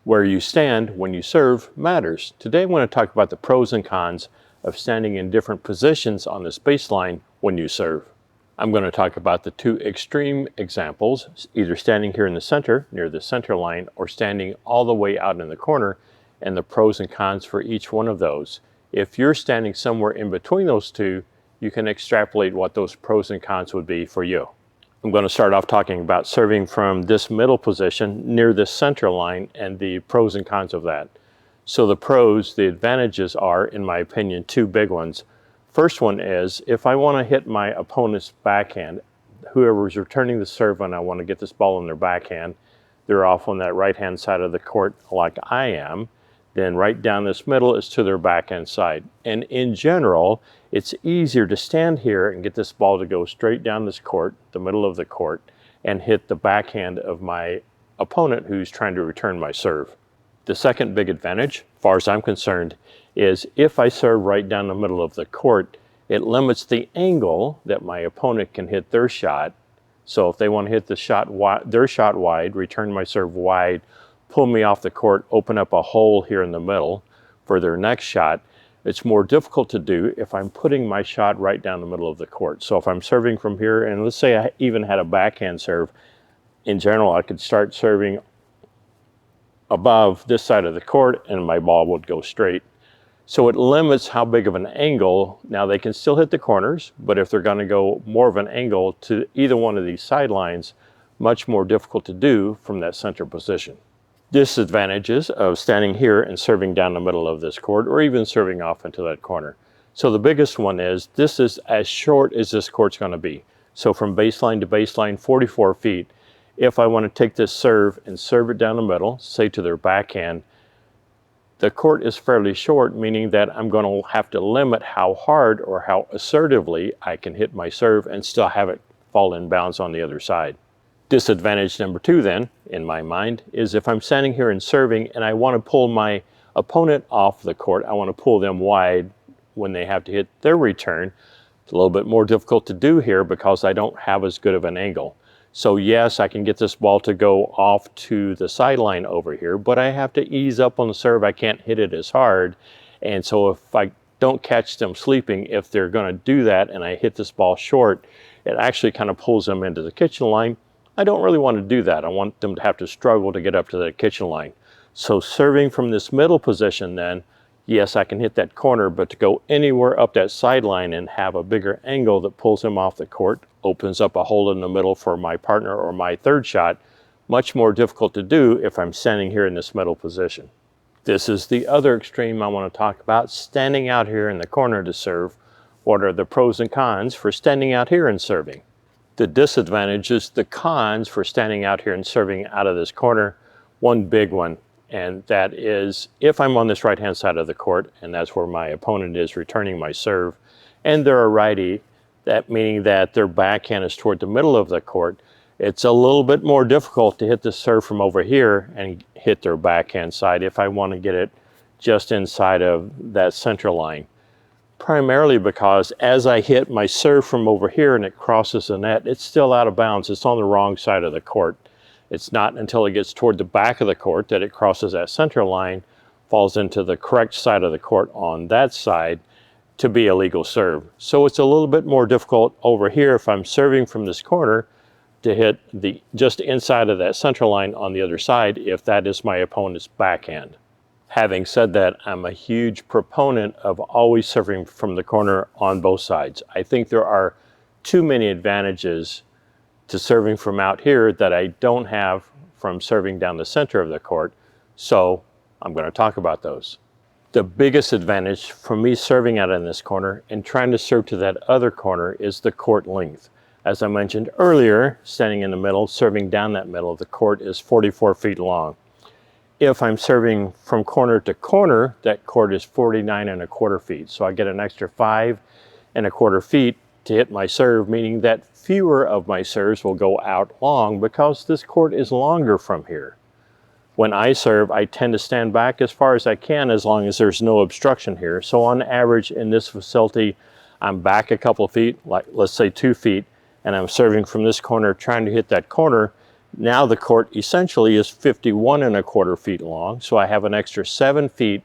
Where you stand when you serve matters. Today I want to talk about the pros and cons of standing in different positions on this baseline when you serve. I'm going to talk about the two extreme examples, either standing here in the center, near the center line, or standing all the way out in the corner, and the pros and cons for each one of those. If you're standing somewhere in between those two, you can extrapolate what those pros and cons would be for you. I'm going to start off talking about serving from this middle position near the center line and the pros and cons of that. So the pros, the advantages are, in my opinion, two big ones. First one is, if I want to hit my opponent's backhand, whoever's returning the serve and I want to get this ball in their backhand, they're off on that right-hand side of the court like I am, then right down this middle is to their backhand side. And in general, it's easier to stand here and get this ball to go straight down this court, the middle of the court, and hit the backhand of my opponent who's trying to return my serve. The second big advantage, as far as I'm concerned, is if I serve right down the middle of the court, it limits the angle that my opponent can hit their shot. So if they want to hit their shot wide, return my serve wide, pull me off the court, open up a hole here in the middle for their next shot, it's more difficult to do if I'm putting my shot right down the middle of the court. So if I'm serving from here, and let's say I even had a backhand serve, in general I could start serving above this side of the court and my ball would go straight. So it limits how big of an angle. Now they can still hit the corners, but if they're going to go more of an angle to either one of these sidelines, much more difficult to do from that center position. Disadvantages of standing here and serving down the middle of this court, or even serving off into that corner. So the biggest one is, this is as short as this court's going to be. So from baseline to baseline, 44 feet. If I want to take this serve and serve it down the middle, say to their backhand, the court is fairly short, meaning that I'm going to have to limit how hard or how assertively I can hit my serve and still have it fall in bounds on the other side. Disadvantage number two then, in my mind, is if I'm standing here and serving and I want to pull my opponent off the court, I want to pull them wide when they have to hit their return. It's a little bit more difficult to do here because I don't have as good of an angle. So yes, I can get this ball to go off to the sideline over here, but I have to ease up on the serve. I can't hit it as hard. And so if I don't catch them sleeping, if they're going to do that and I hit this ball short, it actually kind of pulls them into the kitchen line. I don't really want to do that. I want them to have to struggle to get up to the kitchen line. So serving from this middle position then, yes, I can hit that corner, but to go anywhere up that sideline and have a bigger angle that pulls him off the court, opens up a hole in the middle for my partner or my third shot, much more difficult to do if I'm standing here in this middle position. This is the other extreme I want to talk about, standing out here in the corner to serve. What are the pros and cons for standing out here and serving? The disadvantages, the cons for standing out here and serving out of this corner, one big one, and that is if I'm on this right-hand side of the court, and that's where my opponent is returning my serve, and they're a righty, that meaning that their backhand is toward the middle of the court, it's a little bit more difficult to hit the serve from over here and hit their backhand side if I want to get it just inside of that center line. Primarily because as I hit my serve from over here and it crosses the net, it's still out of bounds. It's on the wrong side of the court. It's not until it gets toward the back of the court that it crosses that center line, falls into the correct side of the court on that side to be a legal serve. So it's a little bit more difficult over here if I'm serving from this corner to hit the just inside of that center line on the other side if that is my opponent's backhand. Having said that, I'm a huge proponent of always serving from the corner on both sides. I think there are too many advantages to serving from out here that I don't have from serving down the center of the court, so I'm going to talk about those. The biggest advantage for me serving out in this corner and trying to serve to that other corner is the court length. As I mentioned earlier, standing in the middle, serving down that middle of the court is 44 feet long. If I'm serving from corner to corner, that court is 49.25 feet. So I get an extra 5.25 feet to hit my serve, meaning that fewer of my serves will go out long because this court is longer from here. When I serve, I tend to stand back as far as I can as long as there's no obstruction here. So on average in this facility, I'm back a couple of feet, like let's say 2 feet, and I'm serving from this corner, trying to hit that corner. Now the court essentially is 51 1/4 feet long, so I have an extra 7 feet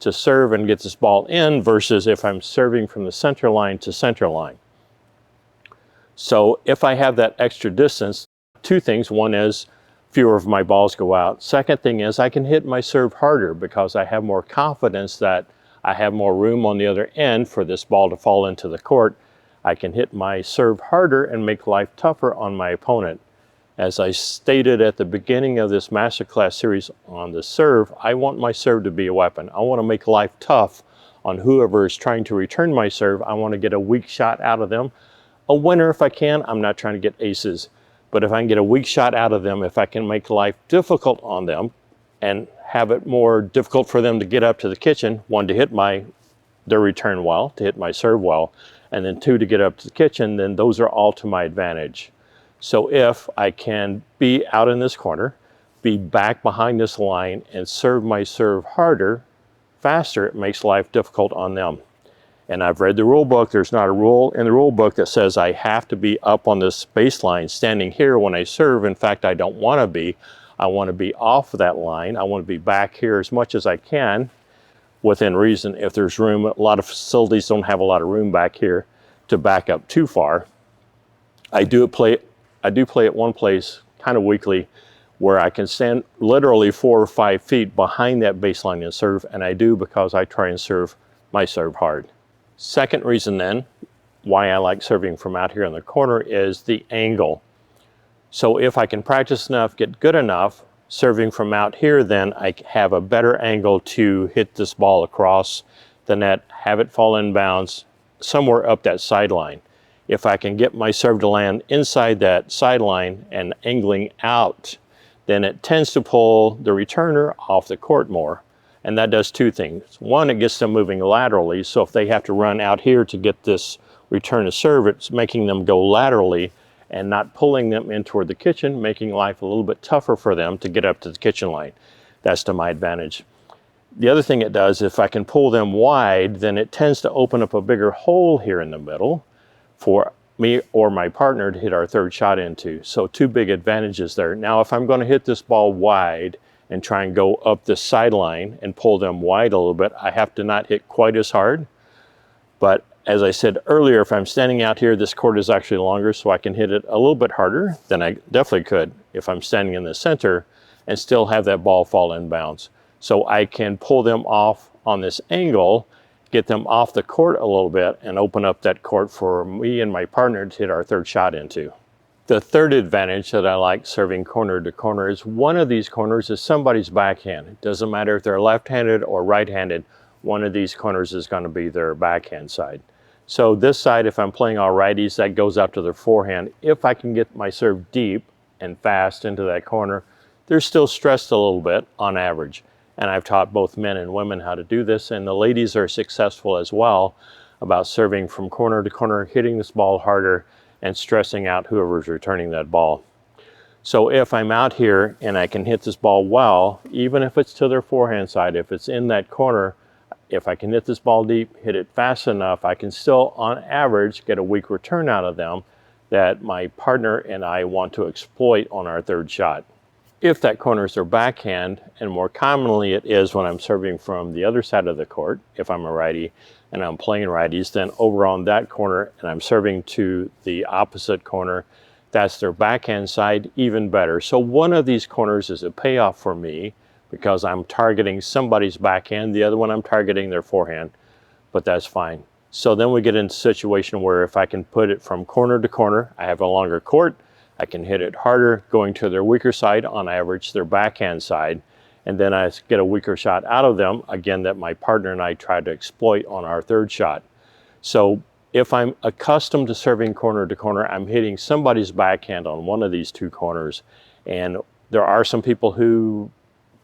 to serve and get this ball in versus if I'm serving from the center line to center line. So if I have that extra distance, two things. One is fewer of my balls go out. Second thing is I can hit my serve harder because I have more confidence that I have more room on the other end for this ball to fall into the court. I can hit my serve harder and make life tougher on my opponent. As I stated at the beginning of this masterclass series on the serve, I want my serve to be a weapon. I want to make life tough on whoever is trying to return my serve. I want to get a weak shot out of them. A winner if I can. I'm not trying to get aces. But if I can get a weak shot out of them, if I can make life difficult on them and have it more difficult for them to get up to the kitchen, one, to hit their return well, to hit my serve well, and then two, to get up to the kitchen, then those are all to my advantage. So if I can be out in this corner, be back behind this line and serve my serve harder, faster, it makes life difficult on them. And I've read the rule book. There's not a rule in the rule book that says I have to be up on this baseline standing here when I serve. In fact, I don't want to be. I want to be off that line. I want to be back here as much as I can within reason. If there's room, a lot of facilities don't have a lot of room back here to back up too far. I do play at one place kind of weekly where I can stand literally 4 or 5 feet behind that baseline and serve, and I do because I try and serve my serve hard. Second reason then why I like serving from out here in the corner is the angle. So if I can practice enough, get good enough serving from out here, then I have a better angle to hit this ball across the net, have it fall in bounds somewhere up that sideline. If I can get my serve to land inside that sideline and angling out, then it tends to pull the returner off the court more. And that does two things. One, it gets them moving laterally. So if they have to run out here to get this return to serve, it's making them go laterally and not pulling them in toward the kitchen, making life a little bit tougher for them to get up to the kitchen line. That's to my advantage. The other thing it does, if I can pull them wide, then it tends to open up a bigger hole here in the middle for me or my partner to hit our third shot into. So two big advantages there. Now, if I'm going to hit this ball wide and try and go up the sideline and pull them wide a little bit, I have to not hit quite as hard. But as I said earlier, if I'm standing out here, this court is actually longer, so I can hit it a little bit harder than I definitely could if I'm standing in the center and still have that ball fall in bounds. So I can pull them off on this angle, get them off the court a little bit, and open up that court for me and my partner to hit our third shot into. The third advantage that I like serving corner to corner is one of these corners is somebody's backhand. It doesn't matter if they're left-handed or right-handed, one of these corners is going to be their backhand side. So this side, if I'm playing all righties, that goes out to their forehand. If I can get my serve deep and fast into that corner, they're still stressed a little bit on average. And I've taught both men and women how to do this, and the ladies are successful as well about serving from corner to corner, hitting this ball harder, and stressing out whoever's returning that ball. So if I'm out here and I can hit this ball well, even if it's to their forehand side, if it's in that corner, if I can hit this ball deep, hit it fast enough, I can still, on average, get a weak return out of them that my partner and I want to exploit on our third shot. If that corner is their backhand, and more commonly it is when I'm serving from the other side of the court, if I'm a righty and I'm playing righties, then over on that corner and I'm serving to the opposite corner, that's their backhand side, even better. So one of these corners is a payoff for me because I'm targeting somebody's backhand, the other one I'm targeting their forehand, but that's fine. So then we get into a situation where if I can put it from corner to corner, I have a longer court, I can hit it harder going to their weaker side, on average their backhand side, and then I get a weaker shot out of them, again, that my partner and I try to exploit on our third shot. So if I'm accustomed to serving corner to corner, I'm hitting somebody's backhand on one of these two corners, and there are some people who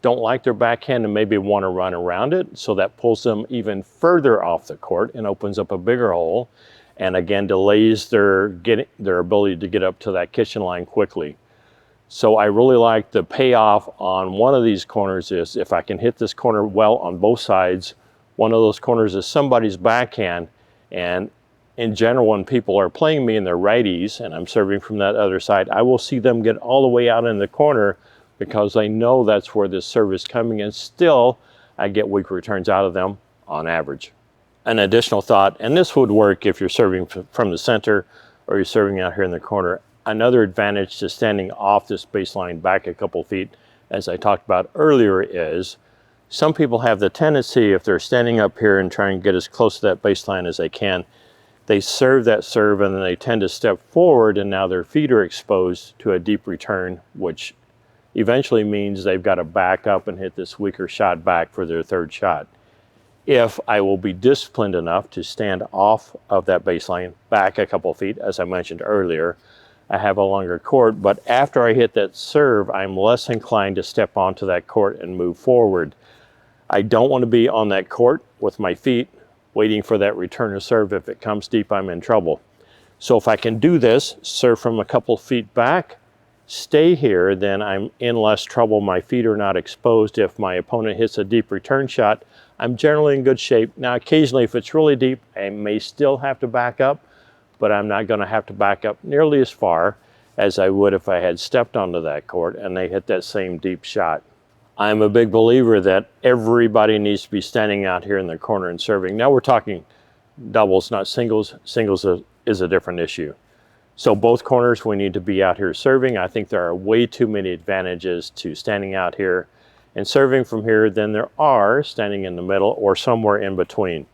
don't like their backhand and maybe want to run around it, so that pulls them even further off the court and opens up a bigger hole, and again delays their ability to get up to that kitchen line quickly. So I really like the payoff on one of these corners is if I can hit this corner well on both sides, one of those corners is somebody's backhand, and in general, when people are playing me and they're righties and I'm serving from that other side, I will see them get all the way out in the corner because I know that's where this serve is coming, and still I get weak returns out of them on average. An additional thought, and this would work if you're serving from the center or you're serving out here in the corner. Another advantage to standing off this baseline back a couple feet, as I talked about earlier, is some people have the tendency, if they're standing up here and trying to get as close to that baseline as they can, they serve that serve and then they tend to step forward, and now their feet are exposed to a deep return, which eventually means they've got to back up and hit this weaker shot back for their third shot. If I will be disciplined enough to stand off of that baseline back a couple feet, as I mentioned earlier, I have a longer court, but after I hit that serve, I'm less inclined to step onto that court and move forward. I don't want to be on that court with my feet waiting for that return of serve. If it comes deep, I'm in trouble. So if I can do this, serve from a couple feet back, stay here, then I'm in less trouble. My feet are not exposed. If my opponent hits a deep return shot, I'm generally in good shape. Now, occasionally, if it's really deep, I may still have to back up, but I'm not going to have to back up nearly as far as I would if I had stepped onto that court and they hit that same deep shot. I'm a big believer that everybody needs to be standing out here in the corner and serving. Now we're talking doubles, not singles. Singles is a different issue. So both corners, we need to be out here serving. I think there are way too many advantages to standing out here and serving from here than there are standing in the middle or somewhere in between.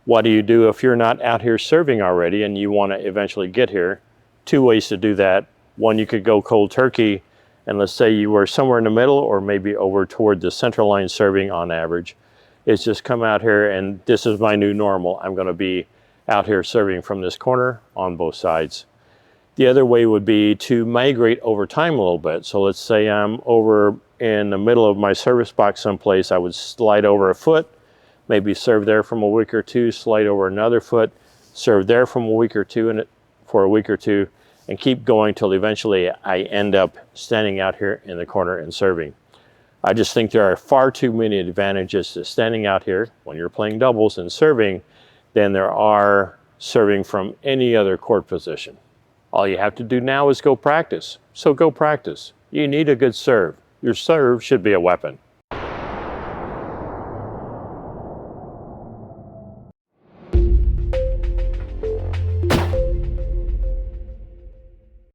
What do you do if you're not out here serving already and you want to eventually get here? Two ways to do that. One, you could go cold turkey, and let's say you were somewhere in the middle or maybe over toward the center line serving on average. It's just come out here and this is my new normal. I'm going to be out here serving from this corner on both sides. The other way would be to migrate over time a little bit. So let's say I'm over in the middle of my service box someplace. I would slide over a foot, maybe serve there from a week or two, slide over another foot, serve there from a week or two, and for a week or two, and keep going till eventually I end up standing out here in the corner and serving. I just think there are far too many advantages to standing out here when you're playing doubles and serving than there are serving from any other court position. All you have to do now is go practice. So go practice. You need a good serve. Your serve should be a weapon.